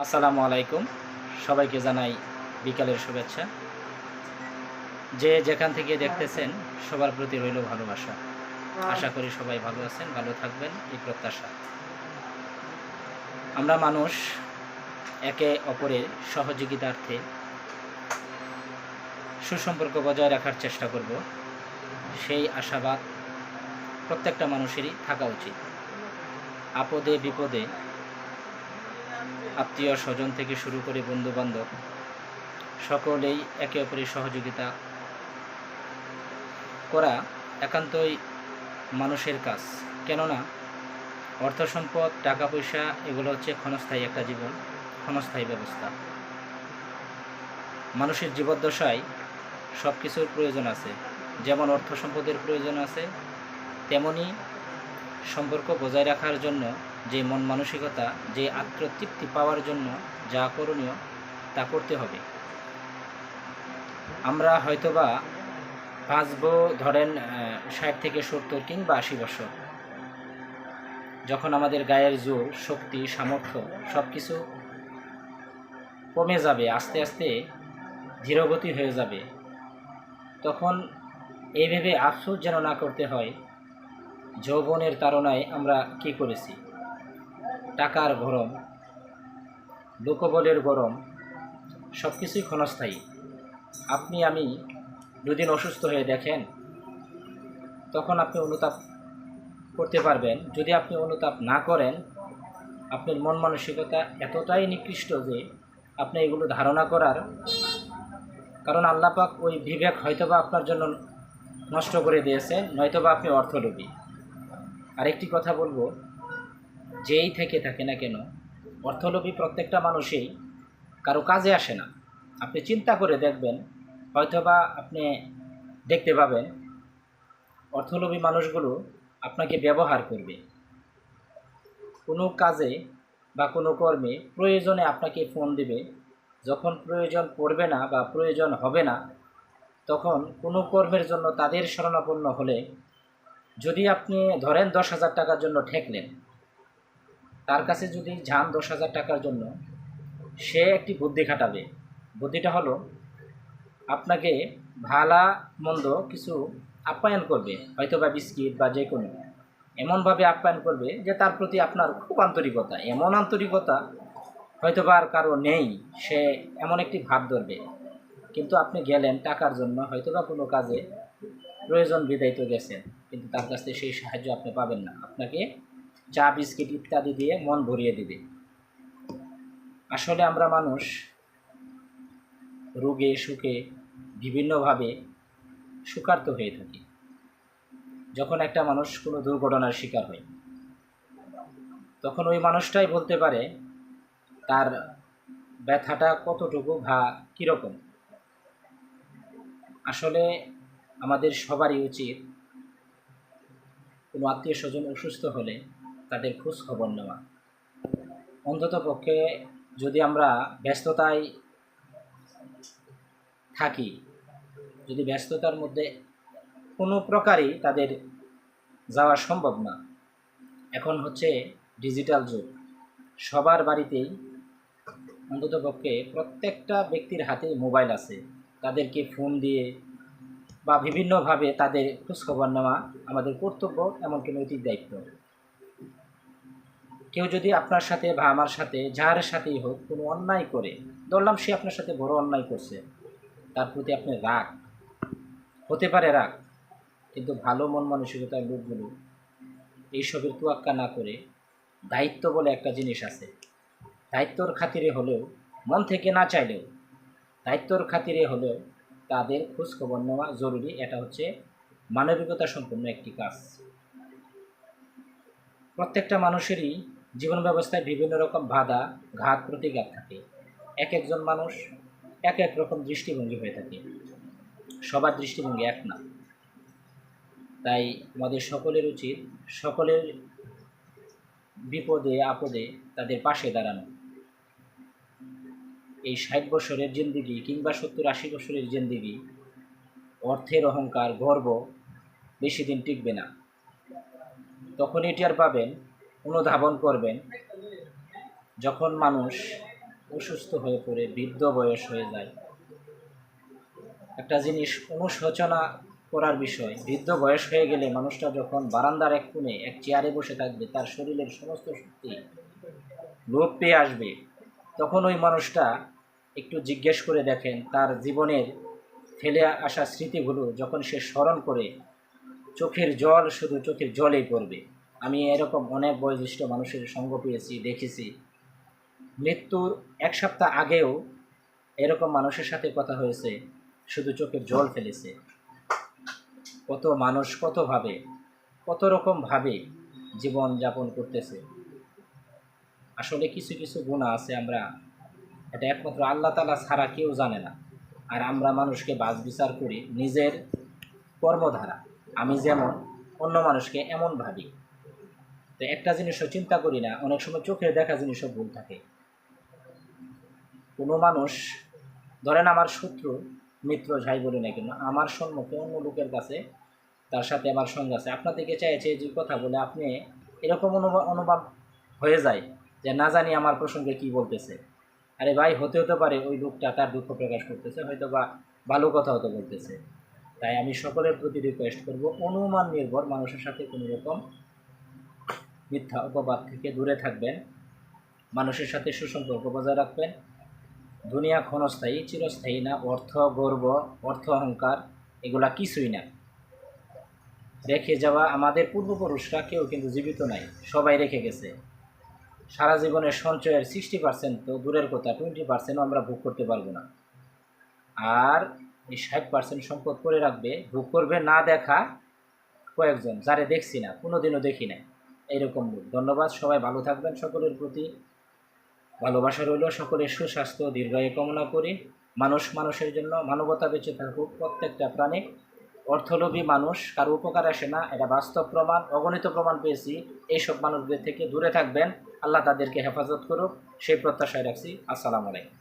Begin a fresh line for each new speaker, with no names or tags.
আসসালামু আলাইকুম। সবাইকে জানাই বিকালের শুভেচ্ছা। যে যেখান থেকে দেখতেছেন সবার প্রতি রইল ভালোবাসা। আশা করি সবাই ভালো আছেন, ভালো থাকবেন এই প্রত্যাশা। আমরা মানুষ একে অপরের সহযোগিতার্থে সুসম্পর্ক বজায় রাখার চেষ্টা করব, সেই আশাবাদ প্রত্যেকটা মানুষেরই থাকা উচিত। আপদে বিপদে আত্মীয় স্বজন থেকে শুরু করে বন্ধুবান্ধব সকলেই একে অপরের সহযোগিতা করা একান্তই মানুষের কাজ। কেননা অর্থ সম্পদ, টাকা পয়সা এগুলো হচ্ছে ক্ষণস্থায়ী একটা জীবন, ক্ষণস্থায়ী ব্যবস্থা। মানুষের জীবদ্দশায় সব কিছুর প্রয়োজন আছে। যেমন অর্থ সম্পদের প্রয়োজন আছে, তেমনি সম্পর্ক বজায় রাখার জন্য যে মন মানসিকতা, যে আত্মতৃপ্তি পাওয়ার জন্য যা করণীয় তা করতে হবে। আমরা হয়তোবা বাঁচব ধরেন 60 থেকে 70 কিংবা 80 বছর। যখন আমাদের গায়ের জোর, শক্তি, সামর্থ্য সব কিছু কমে যাবে, আস্তে আস্তে ধীরগতি হয়ে যাবে, তখন এই ভেবে আফসোস যেন না করতে হয় যৌবনের তাড়নায় আমরা কি করেছি। টাকার গরম, লোকবলের গরম সব কিছুই ক্ষণস্থায়ী। আপনি আমি দুদিন অসুস্থ হয়ে দেখেন, তখন আপনি অনুতাপ করতে পারবেন। যদি আপনি অনুতাপ না করেন, আপনার মন মানসিকতা এতটাই নিকৃষ্ট যে আপনি এগুলো ধারণা করার কারণ আল্লাহ পাক ওই বিবেক হয়তোবা আপনার জন্য নষ্ট করে দিয়েছেন, নয়তোবা আপনি অর্থলোভী। আরেকটি কথা বলবো, যেই থেকে থাকে না কেন অর্থলোভী প্রত্যেকটা মানুষই কারো কাজে আসে না। আপনি চিন্তা করে দেখবেন, হয়তোবা আপনি দেখতে পাবেন অর্থলোভী মানুষগুলো আপনাকে ব্যবহার করবে। কোনো কাজে বা কোনো কর্মে প্রয়োজনে আপনাকে ফোন দিবে, যখন প্রয়োজন পড়বে না বা প্রয়োজন হবে না, তখন কোনো কর্মের জন্য তাদের শরণাপন্ন হলে, যদি আপনি ধরেন 10,000 টাকার জন্য ঠেকলেন, তার কাছে যদি যান 10,000 টাকার জন্য, সে একটি বুদ্ধি খাটাবে। বুদ্ধিটা হলো আপনাকে ভালা মন্দ কিছু আপ্যায়ন করবে, হয়তো বা বিস্কিট বা যে কোনো, এমনভাবে আপ্যায়ন করবে যে তার প্রতি আপনার খুব আন্তরিকতা, এমন আন্তরিকতা হয়তো বা আর কারো নেই, সে এমন একটি ভাব ধরবে। কিন্তু আপনি গেলেন টাকার জন্য, হয়তো বা কোনো কাজে প্রয়োজন বিদায়িত গেছেন, কিন্তু তার কাছ থেকে সেই সাহায্য আপনি পাবেন না। আপনাকে চা বিস্কিট ইত্যাদি দিয়ে মন ভরিয়ে দিবে। আসলে আমরা মানুষ রোগে সুখে বিভিন্নভাবে শোকার্ত হয়ে থাকি। যখন একটা মানুষ কোনো দুর্ঘটনার শিকার হয়, তখন ওই মানুষটাই বলতে পারে তার ব্যথাটা কতটুকু বা কীরকম। আসলে আমাদের সবারই উচিত কোনো আত্মীয় স্বজন অসুস্থ হলে তাদের খোঁজ খবর নেওয়া। অন্তত পক্ষে যদি আমরা ব্যস্ততায় থাকি, যদি ব্যস্ততার মধ্যে কোনো প্রকারই তাদের যাওয়া সম্ভব না, এখন হচ্ছে ডিজিটাল যুগ, সবার বাড়িতেই অন্ততপক্ষে প্রত্যেকটা ব্যক্তির হাতেই মোবাইল আছে। তাদেরকে ফোন দিয়ে বা বিভিন্নভাবে তাদের খোঁজখবর নেওয়া আমাদের কর্তব্য, এমনকি নৈতিক দায়িত্ব। কেউ যদি আপনার সাথে বা আমার সাথে, যার সাথেই হোক, কোনো অন্যায় করে, ধরলাম সে আপনার সাথে বড় অন্যায় করছে, তার প্রতি আপনার রাগ হতে পারে, রাগ, কিন্তু ভালো মন মানসিকতার লোকগুলো এইসবের তোয়াক্কা না করে, দায়িত্ব বলে একটা জিনিস আছে, দায়িত্বর খাতিরে হলেও, মন থেকে না চাইলেও দায়িত্বর খাতিরে হলেও তাদের খোঁজ খবর নেওয়া জরুরি। এটা হচ্ছে মানবিকতা সম্পন্ন একটি কাজ। প্রত্যেকটা মানুষেরই জীবন ব্যবস্থায় বিভিন্ন রকম বাধা, ঘাত, প্রতিঘাত থাকে। এক একজন মানুষ এক এক রকম দৃষ্টিভঙ্গি হয়ে থাকে, সবার দৃষ্টিভঙ্গি এক না। তাই আমাদের সকলের উচিত সকলের বিপদে আপদে তাদের পাশে দাঁড়ানো। এই 60 বছরের জিন্দিগি কিংবা 70-80 বছরের জিন্দিগি, অর্থের অহংকার, গর্ব বেশি দিন টিকবে না। তখন এটি আর পাবেন, অনুধাবন করবেন, যখন মানুষ অসুস্থ হয়ে পড়ে বৃদ্ধ বয়স হয়ে যায়। একটা জিনিস অনুশোচনা করার বিষয়, বৃদ্ধ বয়স হয়ে গেলে মানুষটা যখন বারান্দার এক কোণে এক চেয়ারে বসে থাকবে, তার শরীরের সমস্ত শক্তি লোপ পেয়ে আসবে, তখন ওই মানুষটা একটু জিজ্ঞেস করে দেখেন, তার জীবনের ফেলে আসা স্মৃতিগুলো যখন সে স্মরণ করে, চোখের জল শুধু চোখের জলেই পড়বে। আমি এরকম অনেক বয়োজ্যেষ্ঠ মানুষের সঙ্গ পেয়েছি, দেখেছি। মৃত্যুর 1 সপ্তাহ আগেও এরকম মানুষের সাথে কথা হয়েছে, শুধু চোখের জল ফেলেছে। কত মানুষ কতভাবে কত রকমভাবে জীবন যাপন করতেছে। আসলে কিছু কিছু গুনাহ আছে, আমরা এটা একমাত্র আল্লাহ তাআলা ছাড়া কেউ জানে না। আর আমরা মানুষকে বাছ বিচার করি নিজের কর্মধারা। আমি যেমন অন্য মানুষকে এমন ভাবি, তো একটা জিনিসও চিন্তা করি না, অনেক সময় চোখের দেখা জিনিসও ভুল থাকে। কোনো মানুষ, ধরেন আমার শত্রু মিত্র যাই বলি না কেন, আমার সম্মুখে অন্য লোকের কাছে তার সাথে আমার সঙ্গে আছে, আপনাদেরকে চাইছে যে কথা বলে আপনি এরকম অনুভব হয়ে যায় যে না জানি আমার প্রসঙ্গে কি বলতেছে। আরে ভাই, হতে পারে ওই লোকটা তার দুঃখ প্রকাশ করতেছে, হয়তো বা ভালো কথা হতে বলতেছে। তাই আমি সকলের প্রতি রিকোয়েস্ট করব, অনুমান নির্ভর মানুষের সাথে কোনো রকম মিথ্যা অপবাদ থেকে দূরে থাকবেন, মানুষের সাথে সুসম্পর্ক বজায় রাখবেন। দুনিয়া ক্ষণস্থায়ী, চিরস্থায়ী না। অর্থ, গর্ব, অর্থ, অহংকার এগুলা কিছুই না। রেখে যাওয়া আমাদের পূর্বপুরুষরা কেউ কিন্তু জীবিত নাই, সবাই রেখে গেছে। সারা জীবনের সঞ্চয়ের 60% তো দূরের কথা, 20%ও আমরা ভোগ করতে পারবো না। আর এই 60% সম্পদ করে রাখবে, ভোগ করবে না দেখা কয়েকজন, যারে দেখছি না, কোনোদিনও দেখি না, এইরকম লোক। ধন্যবাদ, সবাই ভালো থাকবেন। সকলের প্রতি ভালোবাসা রইল, সকলের সুস্বাস্থ্য দীর্ঘায়ু কামনা করি। মানুষ মানুষের জন্য, মানবতা বেঁচে থাকুক প্রত্যেকটা প্রাণী। অর্থলোভী মানুষ কারো উপকার আসে না, এটা বাস্তব প্রমাণ, অগণিত প্রমাণ পেয়েছি। এইসব মানুষদের থেকে দূরে থাকবেন, আল্লাহ তাদেরকে হেফাজত করুক, সেই প্রত্যাশায় রাখছি। আসসালামু আলাইকুম।